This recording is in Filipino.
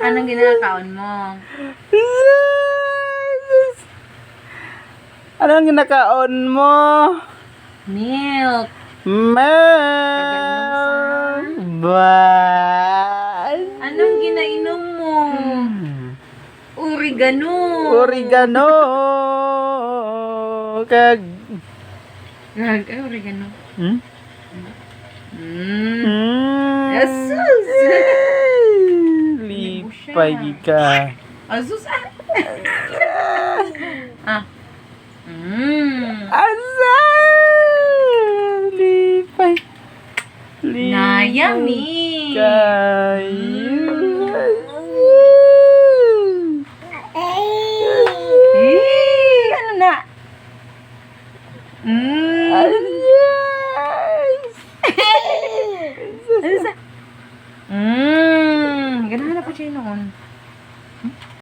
Anong ginakaon mo? Anong ginakaon mo? Milk. Milk. Ba? Anong ginainom mo? Oregano. Oregano. Kag... Ay, oregano. Hmm? Asus! Lipay ka. Asus! Ah. Asa! Lipay. Nayami. Kayo. Ano na? Ano sa? Ganahan na po siya noon.